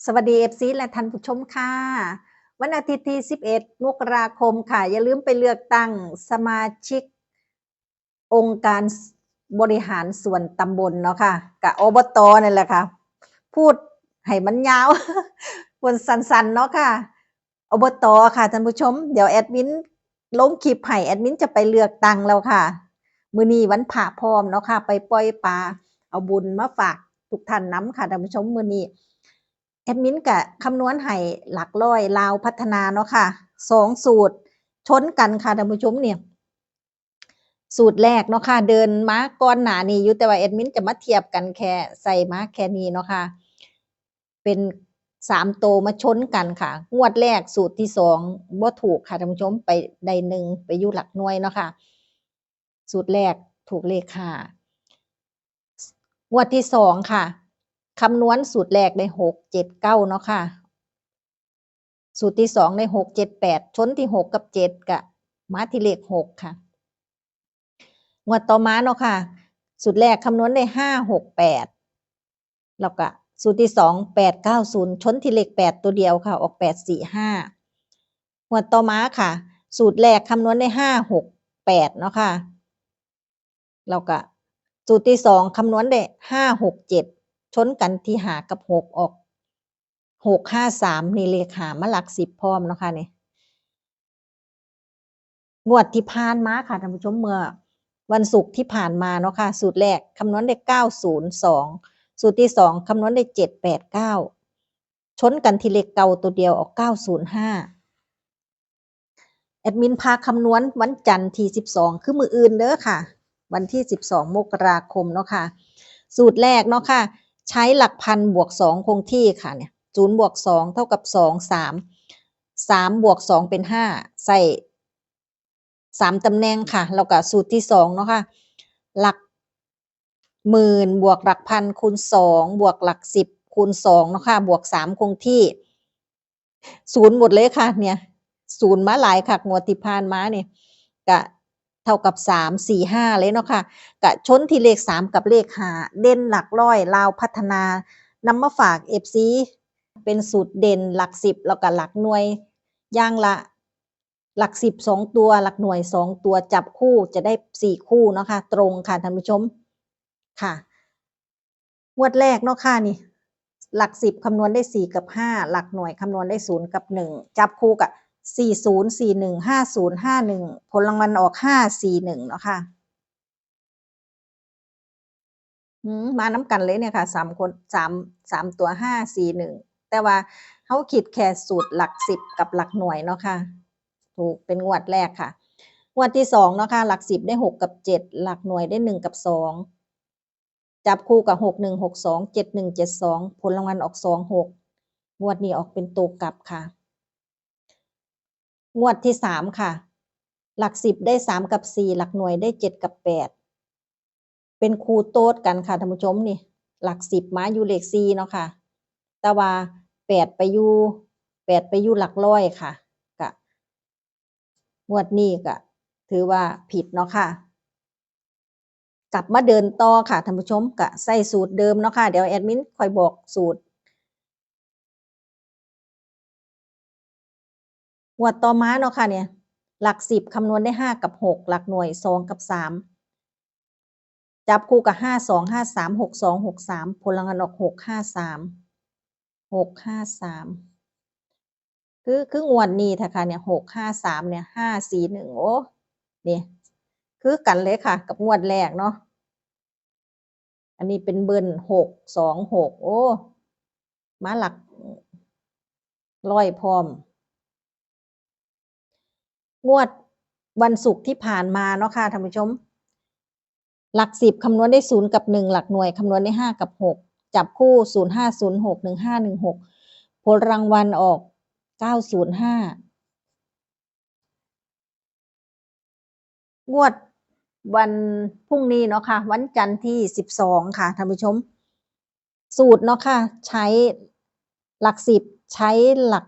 สวัสดี FC และท่านผู้ชมค่ะวันอาทิตย์ที่ 11 มกราคมค่ะอย่าลืมไปเลือกตั้งสมาชิกองค์การบริหารส่วนตำบลเนาะค่ะกับอบตนั่นแหละค่ะพูดให้มันยาววนสั้นๆเนาะค่ะอบตค่ะท่านผู้ชมเดี๋ยวแอดมินลงคลิปให้แอดมินจะไปเลือกตั้งแล้วค่ะมื้อนี้วันพระพร้อมเนาะค่ะไปปล่อยปลาเอาบุญมาฝากทุกท่านนำค่ะท่านผู้ชมมื้อนี้ แอดมินก็คำนวณให้หลักร้อยลาวพัฒนาเนาะค่ะ2สูตรชนกันค่ะท่านผู้ชมเนี่ยสูตรแรกเนาะค่ะเดินมาก่อนหน้านี้อยู่แต่ว่าแอดมินจะมาเทียบกันแค่ใส่มาแค่นี้เนาะค่ะเป็น3โตวมาชนกันค่ะงวดแรกสูตรที่2บ่ถูกค่ะท่านผู้ชมไปได้1ไปอยู่หลักหน่วยเนาะค่ะสูตรแรกถูกเลข5งวดที่2ค่ะคำนวณสูตรแรกได้6 7 9เนาะค่ะ สูตรที่2ใน6 7 8ชนที่6กับ7ก็มาที่เลข6ค่ะงวดต่อมาเนาะค่ะสูตรแรกคำนวณได้5 6 8แล้วก็สูตรที่2 8 9 0ชนที่เลข8ตัวเดียวค่ะออก8 4 5งวดต่อมาค่ะสูตรแรกคำนวณได้5 6 8เนาะค่ะแล้วก็สูตรที่2คำนวณได้5 6 7ชนกันที่5กับ6ออก6 5 3นี่เลข5มาหลัก10พร้อมเนาะค่ะนี่ งวดที่ผ่านมาค่ะท่านผู้ชมเมื่อวันศุกร์ที่ผ่านมาเนาะค่ะสูตรแรกคำนวณได้902สูตรที่2คำนวณได้789ชนกันที่เลขเก่าตัวเดียวออก905แอดมินพาคำนวณวันจันทร์ที่12คือมื้ออื่นเด้อค่ะวันที่12มกราคมเนาะค่ะสูตรแรกเนาะค่ะใช้หลักพันบวก2คงที่ค่ะเนี่ย0บวก2เท่ากับ2 3บวก2เป็น5ใส่3ตำแหน่งค่ะแล้วก็สูตรที่2เนาะค่ะหลักหมื่นบวกหลักพันคูณ2บวกหลัก10คูณ2เนาะค่ะบวก3คงที่0หมดเลยค่ะเนี่ย0มาหลายคักงวดที่ผ่านมานี่ก็เท่ากับ3 4 5เลยเนาะค่ะก็ชนที่เลข3กับเลข5เด่นหลักร้อยลาวพัฒนานำมาฝาก FC เป็นสูตรเด่นหลัก10แล้วก็หลักหน่วยอย่างละหลัก10 2ตัวหลักหน่วย2ตัวจับคู่จะได้4คู่เนาะค่ะตรงค่ะท่านผู้ชมค่ะงวดแรกเนาะค่ะนี่หลัก10คำนวณได้4กับ5หลักหน่วยคำนวณได้0กับ1จับคู่กับ40 41 50 51ผลรางวัลออก541เนาะค่ะมานำกันเลยเนี่ยค่ะ3คน3ตัว541แต่ว่าเขาคิดแค่สูตรหลัก10กับหลักหน่วยเนาะค่ะถูกเป็นงวดแรกค่ะงวดที่2เนาะค่ะหลัก10ได้6กับ7หลักหน่วยได้1กับ2จับคู่กับ61 62 71 72ผลรางวัลออก26งวดนี้ออกเป็นตัวกลับค่ะงวดที่3ค่ะหลัก10ได้3กับ4หลักหน่วยได้7กับ8เป็นคู่โต๊ดกันค่ะท่านผู้ชมนี่หลัก10มาอยู่เลข4เนาะค่ะแต่ว่า8ไปอยู่8ไปอยู่หลักร้อยค่ะก็งวดนี้ก็ถือว่าผิดเนาะค่ะกลับมาเดินต่อค่ะท่านผู้ชมก็ใส่สูตรเดิมเนาะค่ะเดี๋ยวแอดมินค่อยบอกสูตรงวดต่อมาเนาะค่ะเนี่ยหลัก10คำนวณได้5กับ6หลักหน่วย2กับ3จับคู่กับ5 2 5 3 6 2 6 3ผลรางวัลออก6 5 3 6 5 3คืองวดนี้แท้ค่ะเนี่ย6 5 3เนี่ย5 4 1โอ้นี่คือกันเลยค่ะกับงวดแรกเนาะอันนี้เป็นเบิล6 2 6โอ้มาหลักร้อยพร้อม งวดวันศุกร์ที่ผ่านมาเนาะค่ะท่านผู้ชมหลัก10คำนวณได้0กับ1หลักหน่วยคำนวณได้5กับ6จับคู่0506 1516ผลรางวัลออก905งวดวันพรุ่งนี้เนาะค่ะวันจันทร์ที่12ค่ะท่านผู้ชมสูตรเนาะค่ะใช้หลัก10ใช้หลัก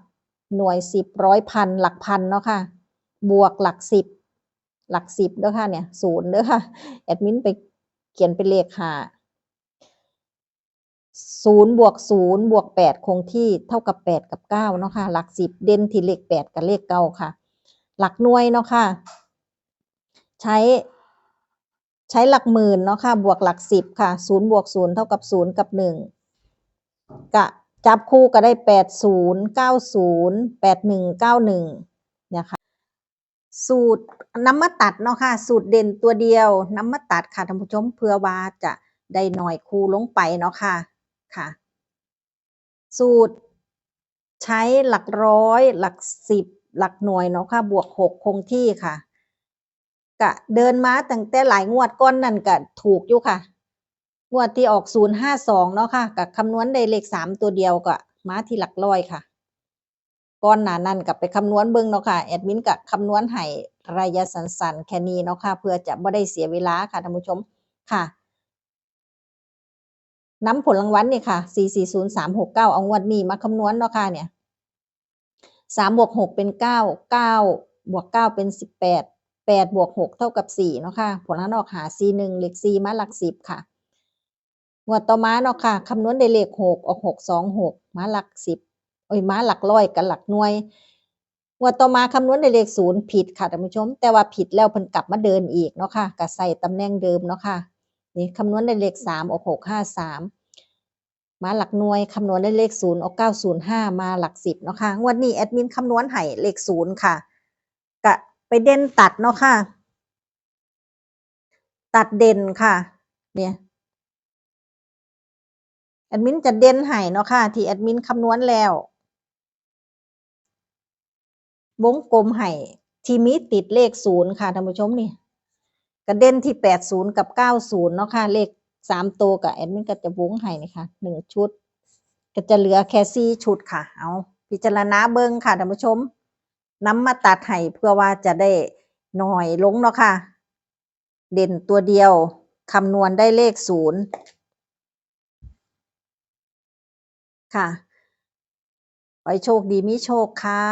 หน่วย10ร้อยพันหลักพันเนาะค่ะบวกหลัก10หลัก10เด้อค่ะเนี่ย0เด้อค่ะแอดมินไปเขียนเป็นเลข5 0บวก0บวก8คงที่เท่ากับ8กับ9เนาะค่ะหลัก10เด่นที่เลข8กับเลข9ค่ะหลักหน่วยเนาะค่ะใช้หลักหมื่นเนาะค่ะบวกหลัก10ค่ะ0บวก0เท่ากับ0กับ1กะจับคู่ก็ได้80 90 81 91เนี่ยค่ะสูตรน้ำมาตัดเนาะค่ะสูตรเด่นตัวเดียวน้ำมาตัดค่ะท่านผู้ชมเพื่อว่าจะได้หน่อยคู่ลงไปเนาะค่ะค่ะ สูตรใช้หลักร้อยหลัก10หลักหน่วยเนาะค่ะบวก6คงที่ค่ะกะเดินมาตั้งแต่หลายงวดก้อนนั่นก็ถูกอยู่ค่ะงวดที่ออก052เนาะค่ะกับคำนวณได้เลข3ตัวเดียวก็มาที่หลักร้อยค่ะก้อนหน้านั้นกับไปคำนวณเบิ่งเนาะค่ะแอดมินก็คำนวณให้ระยะสั้นๆแค่นี้เนาะค่ะเพื่อจะบ่ได้เสียเวลาค่ะท่านผู้ชมค่ะน้ำผลรางวัลนี่ค่ะ440369เอางวดนี้มาคำนวณเนาะค่ะเนี่ย 3บวก6เป็น9 9บวก9เป็น18 8บวก6เท่ากับ4เนาะค่ะผลลัพธ์ออกหา4 1เลข4มาหลัก10ค่ะงวดต่อมาเนาะค่ะคำนวณได้เลข6ออก6 2 6มาหลัก10มาหลักร้อยกับหลักหน่วยงวดต่อมาคำนวณได้เลข0ผิดค่ะท่านผู้ชมแต่ว่าผิดแล้วเพิ่นกลับมาเดินอีกเนาะค่ะก็ใส่ตำแหน่งเดิมเนาะค่ะนี่คำนวณได้เลข3ออก6 5 3มาหลักหน่วยคำนวณได้เลข0ออก905มาหลัก10เนาะค่ะงวดนี้แอดมินคำนวณให้เลข0ค่ะกะไปเด่นตัดเนาะค่ะตัดเด่นค่ะเนี่ยแอดมินจะเด่นให้เนาะค่ะที่แอดมินคำนวณแล้ววงกลมให้ที่มีติดเลข0ค่ะท่านผู้ชมนี่ก็เด่นที่80กับ90เนาะค่ะเลข3ตัวก็แอดมินก็จะวงให้นี่ค่ะ1ชุดก็จะเหลือแค่4ชุดค่ะเอาพิจารณาเบิ่งค่ะท่านผู้ชมนำมาตัดให้เพื่อว่าจะได้น้อยลงเนาะค่ะเด่นตัวเดียวคำนวณได้เลข0ค่ะขอให้โชคดีมีโชคค่ะ